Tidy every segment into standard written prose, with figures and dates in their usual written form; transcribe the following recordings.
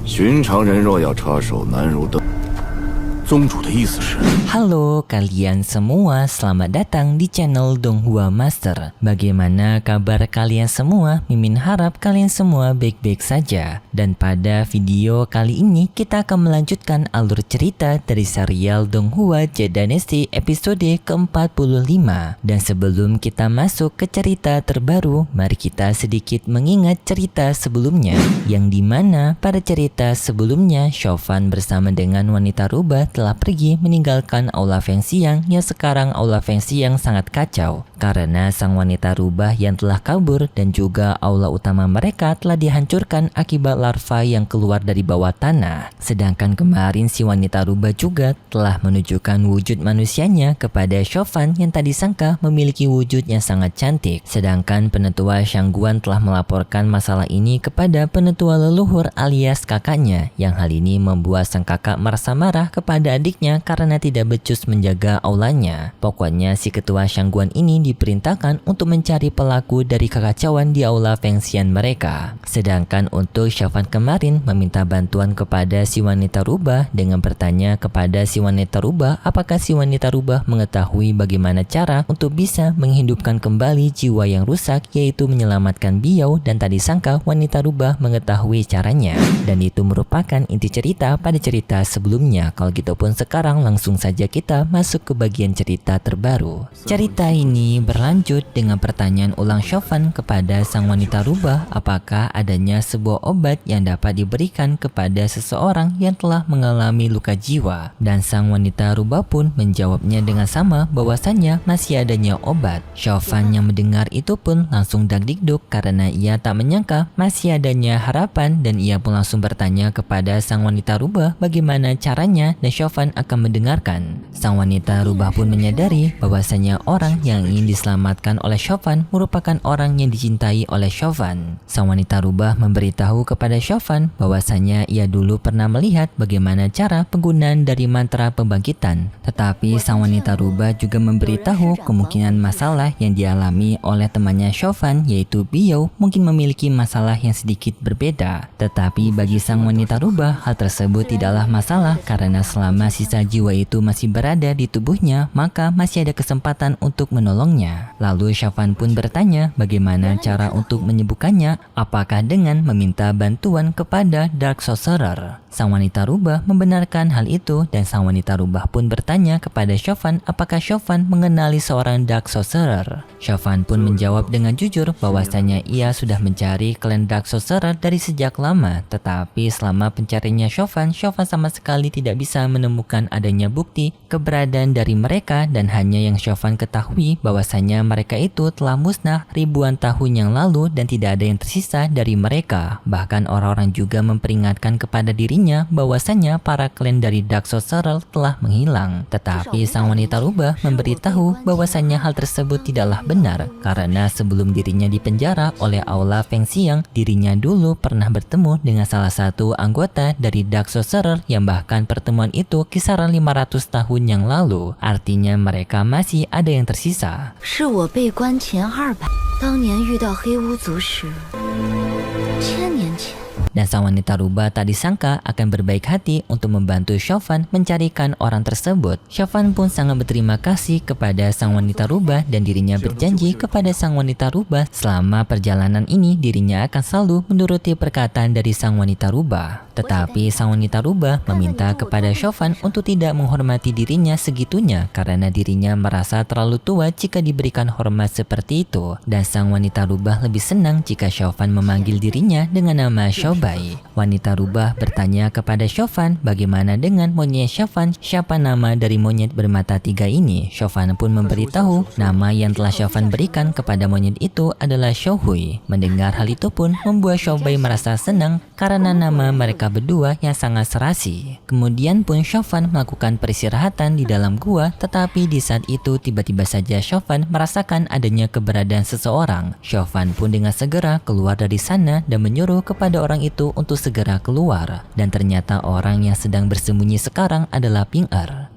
寻常人若要插手，难如登。宗主的意思是？ Halo kalian semua, selamat datang di channel Donghua Master. Bagaimana kabar kalian semua? Mimin harap kalian semua baik-baik saja. Dan pada video kali ini kita akan melanjutkan alur cerita dari serial Donghua Jade Dynasty episode ke-45. Dan sebelum kita masuk ke cerita terbaru, mari kita sedikit mengingat cerita sebelumnya, yang dimana pada cerita sebelumnya Chauvin bersama dengan wanita rubah telah pergi meninggalkan Aula Fengxiang yang sekarang Aula Fengxiang sangat kacau karena sang wanita rubah yang telah kabur dan juga aula utama mereka telah dihancurkan akibat larva yang keluar dari bawah tanah. Sedangkan kemarin si wanita rubah juga telah menunjukkan wujud manusianya kepada Chauvin yang tadi sangka memiliki wujud yang sangat cantik. Sedangkan penetua Shangguan telah melaporkan masalah ini kepada penetua leluhur alias kakaknya, yang hal ini membuat sang kakak merasa marah kepada adiknya karena tidak becus menjaga aulanya. Pokoknya si ketua Shangguan ini diperintahkan untuk mencari pelaku dari kekacauan di aula Fengxian mereka. Sedangkan untuk Chauvin kemarin meminta bantuan kepada si wanita rubah dengan bertanya kepada si wanita rubah apakah si wanita rubah mengetahui bagaimana cara untuk bisa menghidupkan kembali jiwa yang rusak, yaitu menyelamatkan Biao, dan tadi sangka wanita rubah mengetahui caranya. Dan itu merupakan inti cerita pada cerita sebelumnya. Kalau gitu pun sekarang langsung saja kita masuk ke bagian cerita terbaru. Cerita ini berlanjut dengan pertanyaan ulang Chauvin kepada sang wanita rubah apakah adanya sebuah obat yang dapat diberikan kepada seseorang yang telah mengalami luka jiwa. Dan sang wanita rubah pun menjawabnya dengan sama bahwasannya masih adanya obat. Chauvin yang mendengar itu pun langsung dagdikduk karena ia tak menyangka masih adanya harapan, dan ia pun langsung bertanya kepada sang wanita rubah bagaimana caranya, dan Chauvin akan mendengarkan. Sang wanita rubah pun menyadari bahwasanya orang yang ingin diselamatkan oleh Chauvin merupakan orang yang dicintai oleh Chauvin. Sang wanita rubah memberitahu kepada Chauvin bahwasanya ia dulu pernah melihat bagaimana cara penggunaan dari mantra pembangkitan. Tetapi sang wanita rubah juga memberitahu kemungkinan masalah yang dialami oleh temannya Chauvin, yaitu Biao, mungkin memiliki masalah yang sedikit berbeda. Tetapi bagi sang wanita rubah hal tersebut tidaklah masalah karena selama sisa jiwa itu masih berada di tubuhnya maka masih ada kesempatan untuk menolongnya. Lalu Chauvin pun bertanya bagaimana cara untuk menyembuhkannya, apakah dengan meminta bantuan kepada Dark Sorcerer. Sang wanita rubah membenarkan hal itu, dan sang wanita rubah pun bertanya kepada Chauvin apakah Chauvin mengenali seorang Dark Sorcerer. Chauvin pun menjawab dengan jujur bahwasanya ia sudah mencari klan Dark Sorcerer dari sejak lama, tetapi selama pencariannya Chauvin sama sekali tidak bisa menemukan adanya bukti keberadaan dari mereka, dan hanya yang Chauvin ketahui bahwasanya mereka itu telah musnah ribuan tahun yang lalu dan tidak ada yang tersisa dari mereka. Bahkan orang-orang juga memperingatkan kepada dirinya bahwasanya para klan dari Dark Sorcerer telah menghilang. Tetapi sang wanita rubah memberitahu bahwasanya hal tersebut tidaklah benar karena sebelum dirinya dipenjara oleh Aula Fengxiang, dirinya dulu pernah bertemu dengan salah satu anggota dari Dark Sorcerer yang bahkan pertemuan itu kisaran 500 tahun yang lalu. Artinya mereka masih ada yang tersisa. 是我被关前200，当年遇到黑巫族时，1000年前。 Dan sang wanita rubah tak disangka akan berbaik hati untuk membantu Chauvin mencarikan orang tersebut. Chauvin pun sangat berterima kasih kepada sang wanita rubah, dan dirinya berjanji kepada sang wanita rubah selama perjalanan ini dirinya akan selalu menuruti perkataan dari sang wanita rubah. Tetapi sang wanita rubah meminta kepada Chauvin untuk tidak menghormati dirinya segitunya karena dirinya merasa terlalu tua jika diberikan hormat seperti itu. Dan sang wanita rubah lebih senang jika Chauvin memanggil dirinya dengan nama Xiaobai. Wanita rubah bertanya kepada Chauvin bagaimana dengan monyet Chauvin, siapa nama dari monyet bermata 3 ini. Chauvin pun memberitahu nama yang telah Chauvin berikan kepada monyet itu adalah Xiaohui. Mendengar hal itu pun membuat Xiaobai merasa senang karena nama mereka berdua yang sangat serasi. Kemudian pun Chauvin melakukan peristirahatan di dalam gua, tetapi di saat itu tiba-tiba saja Chauvin merasakan adanya keberadaan seseorang. Chauvin pun dengan segera keluar dari sana dan menyuruh kepada orang itu untuk segera keluar, dan ternyata orang yang sedang bersembunyi sekarang adalah Ping Er.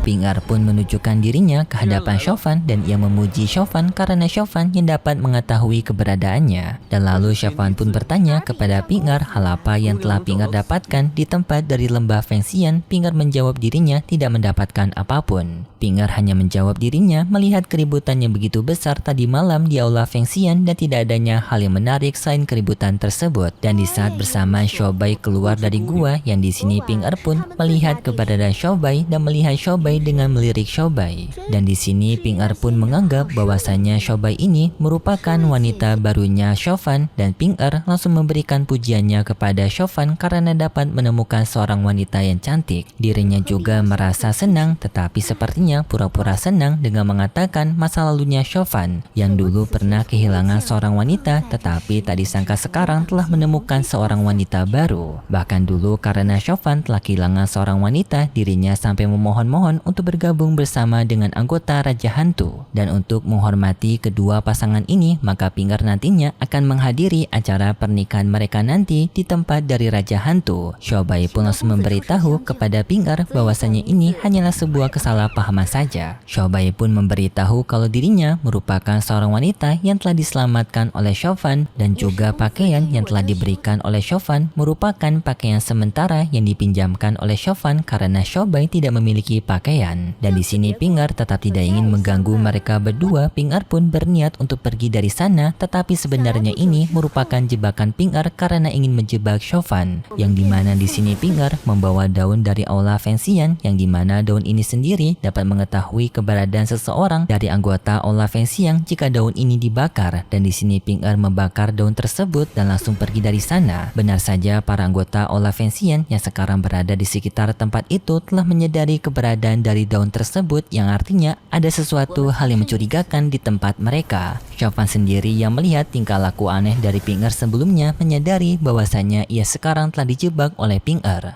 Ping Er pun menunjukkan dirinya ke hadapan Chauvin dan ia memuji Chauvin karena Chauvin yang dapat mengetahui keberadaannya. Dan lalu Chauvin pun bertanya kepada Ping Er hal apa yang telah Ping Er dapatkan di tempat dari lembah Fengxian. Ping Er menjawab dirinya tidak mendapatkan apapun. Ping Er hanya menjawab dirinya melihat keributan yang begitu besar tadi malam di aula Fengxian dan tidak adanya hal yang menarik selain keributan tersebut. Dan di saat bersamaan Xiaobai keluar dari gua, yang di sini Ping Er pun melihat keberadaan Xiaobai dan melihat Xiaobai dengan melirik Xiaobai. Dan di sini Ping Er pun menganggap bahwasanya Xiaobai ini merupakan wanita barunya Chauvin dan Ping Er langsung memberikan pujiannya kepada Chauvin karena dapat menemukan seorang wanita yang cantik. Dirinya juga merasa senang, tetapi sepertinya pura-pura senang dengan mengatakan masa lalunya Chauvin yang dulu pernah kehilangan seorang wanita, tetapi tak disangka sekarang telah menemukan seorang wanita baru. Bahkan dulu karena Chauvin telah kehilangan seorang wanita, dirinya sampai memohon-mohon untuk bergabung bersama dengan anggota Raja Hantu. Dan untuk menghormati kedua pasangan ini, maka Ping Er nantinya akan menghadiri acara pernikahan mereka nanti di tempat dari Raja Hantu. Xiaobai pun langsung memberitahu kepada Ping Er bahwasanya ini hanyalah sebuah kesalahpahaman saja. Xiaobai pun memberitahu kalau dirinya merupakan seorang wanita yang telah diselamatkan oleh Chauvin dan juga pakaian yang telah diberikan oleh Chauvin merupakan pakaian sementara yang dipinjamkan oleh Chauvin karena Xiaobai tidak memiliki pakaian. Dan di sini Ping Er tetap tidak ingin mengganggu mereka berdua. Ping Er pun berniat untuk pergi dari sana, tetapi sebenarnya ini merupakan jebakan Ping Er karena ingin menjebak Chauvin, yang dimana di sini Ping Er membawa daun dari aula Fengxian, yang dimana daun ini sendiri dapat mengetahui keberadaan seseorang dari anggota aula Fengxian jika daun ini dibakar. Dan di sini Ping Er membakar daun tersebut dan langsung pergi dari sana. Benar saja para anggota aula Fengxian yang sekarang berada di sekitar tempat itu telah menyadari keberadaan dari daun tersebut, yang artinya ada sesuatu hal yang mencurigakan di tempat mereka. Chauvin sendiri yang melihat tingkah laku aneh dari Ping Er sebelumnya menyadari bahwasanya ia sekarang telah dijebak oleh Ping Er.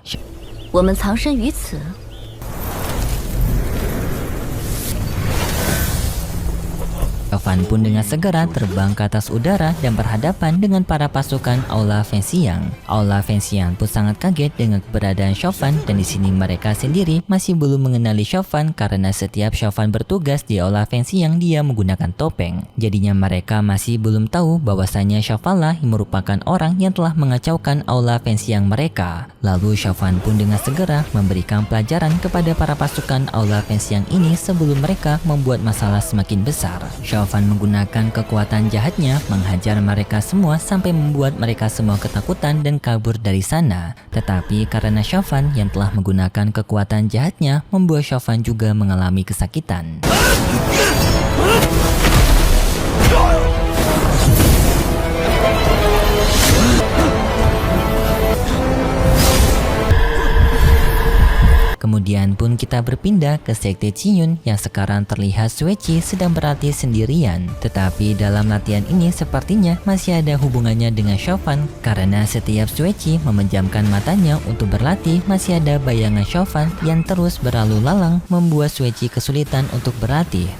我们藏身于此。 Chauvin pun dengan segera terbang ke atas udara dan berhadapan dengan para pasukan aula Fengxian. Aula Fengxian pun sangat kaget dengan keberadaan Chauvin, dan di sini mereka sendiri masih belum mengenali Chauvin karena setiap Chauvin bertugas di aula Fengxian dia menggunakan topeng. Jadinya mereka masih belum tahu bahwasanya Chauvin lah yang merupakan orang yang telah mengacaukan aula Fengxian mereka. Lalu Chauvin pun dengan segera memberikan pelajaran kepada para pasukan aula Fengxian ini sebelum mereka membuat masalah semakin besar. Chauvin menggunakan kekuatan jahatnya menghajar mereka semua sampai membuat mereka semua ketakutan dan kabur dari sana. Tetapi karena Chauvin yang telah menggunakan kekuatan jahatnya membuat Chauvin juga mengalami kesakitan. Kemudian pun kita berpindah ke Sekte Qiyun yang sekarang terlihat Xueqi sedang berlatih sendirian. Tetapi dalam latihan ini sepertinya masih ada hubungannya dengan Chauvin karena setiap Xueqi memejamkan matanya untuk berlatih masih ada bayangan Chauvin yang terus berlalu lalang membuat Xueqi kesulitan untuk berlatih.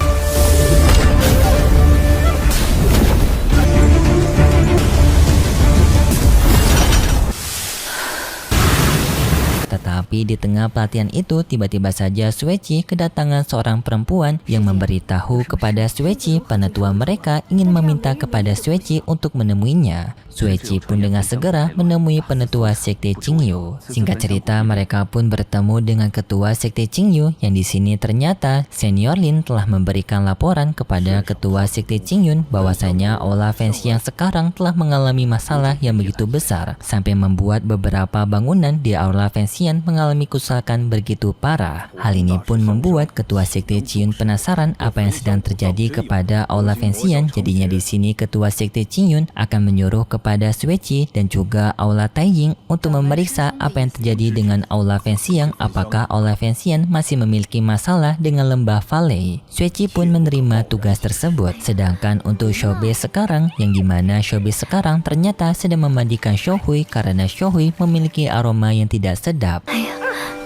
Tetapi di tengah pelatihan itu tiba-tiba saja Xueqi kedatangan seorang perempuan yang memberitahu kepada Xueqi penetua mereka ingin meminta kepada Xueqi untuk menemuinya. Xueqi pun dengan segera menemui penetua Sekte Qingyu. Singkat cerita mereka pun bertemu dengan ketua Sekte Qingyu yang di sini ternyata Senior Lin telah memberikan laporan kepada ketua Sekte Qingyu bahwasanya aula Fengxian sekarang telah mengalami masalah yang begitu besar sampai membuat beberapa bangunan di aula Fengxian mengalami kerusakan begitu parah. Hal ini pun membuat ketua Sekte Qiyun penasaran apa yang sedang terjadi kepada aula Fengxian. Jadinya di sini ketua Sekte Qiyun akan menyuruh kepada Xueqi dan juga aula Taiying untuk memeriksa apa yang terjadi dengan aula Fengxian, apakah aula Fengxian masih memiliki masalah dengan lembah Valley. Xueqi pun menerima tugas tersebut. Sedangkan untuk Xiaobai sekarang, yang dimana Xiaobai sekarang ternyata sedang memandikan Xiaohui karena Xiaohui memiliki aroma yang tidak sedap. 哎呀，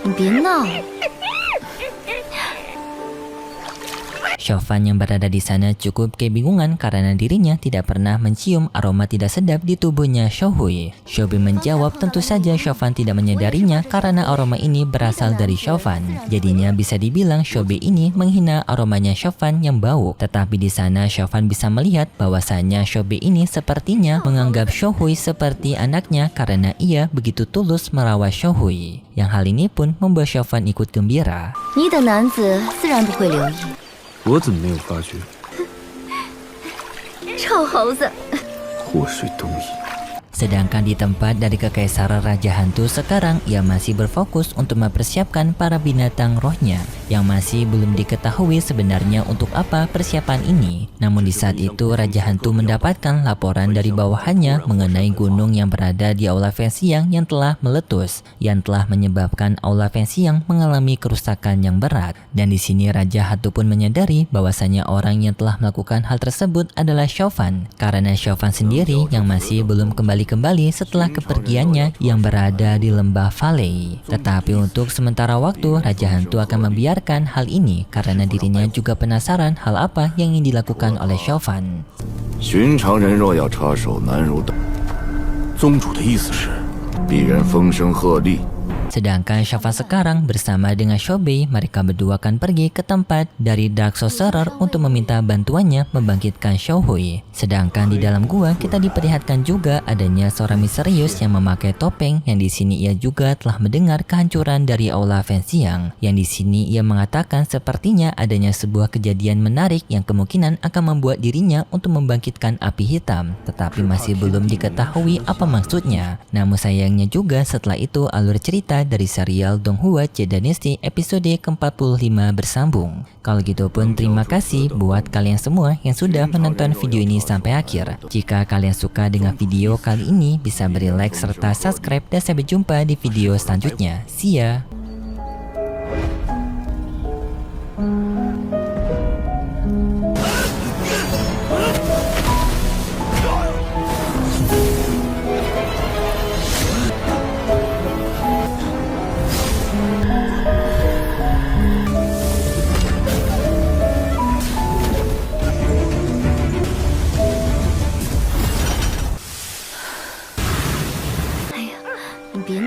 你别闹！ Chauvin yang berada di sana cukup kebingungan karena dirinya tidak pernah mencium aroma tidak sedap di tubuhnya Xiaohui. Xiaobi menjawab tentu saja Chauvin tidak menyadarinya karena aroma ini berasal dari Chauvin. Jadinya bisa dibilang Xiaobi ini menghina aromanya Chauvin yang bau. Tetapi di sana Chauvin bisa melihat bahwasanya Xiaobi ini sepertinya menganggap Xiaohui seperti anaknya karena ia begitu tulus merawat Xiaohui. Yang hal ini pun membuat Chauvin ikut gembira. 你等男子自然不会留意。我怎么没有发觉？臭猴子！ 祸水东移。 Sedangkan di tempat dari Kekaisaran Raja Hantu sekarang ia masih berfokus untuk mempersiapkan para binatang rohnya yang masih belum diketahui sebenarnya untuk apa persiapan ini. Namun di saat itu Raja Hantu mendapatkan laporan dari bawahannya mengenai gunung yang berada di Aula Fengxiang yang telah meletus, yang telah menyebabkan Aula Fengxiang mengalami kerusakan yang berat. Dan di sini Raja Hantu pun menyadari bahwasanya orang yang telah melakukan hal tersebut adalah Chauvin, karena Chauvin sendiri yang masih belum kembali setelah kepergiannya yang berada di lembah Valley. Tetapi untuk sementara waktu Raja Hantu akan membiarkan hal ini karena dirinya juga penasaran hal apa yang ingin dilakukan oleh Chauvin. 寻常人若要插手难如登，宗主的意思是，必然风声鹤唳。 Sedangkan Chauvin sekarang bersama dengan Xiaobi, mereka berdua akan pergi ke tempat dari Dark Sorcerer untuk meminta bantuannya membangkitkan Xiaohui. Sedangkan di dalam gua kita diperlihatkan juga adanya seorang misterius yang memakai topeng yang di sini ia juga telah mendengar kehancuran dari Aula Fengxiang. Yang di sini ia mengatakan sepertinya adanya sebuah kejadian menarik yang kemungkinan akan membuat dirinya untuk membangkitkan api hitam, tetapi masih belum diketahui apa maksudnya. Namun sayangnya juga setelah itu alur cerita dari serial Donghua C Dynasty episode ke-45 bersambung. Kalau gitu pun terima kasih buat kalian semua yang sudah menonton video ini sampai akhir. Jika kalian suka dengan video kali ini bisa beri like serta subscribe dan sampai jumpa di video selanjutnya. See ya!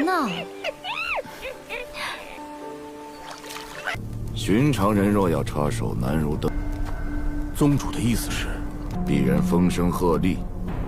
闹。 寻常人若要插手难如登，宗主的意思是，必然风声鹤唳。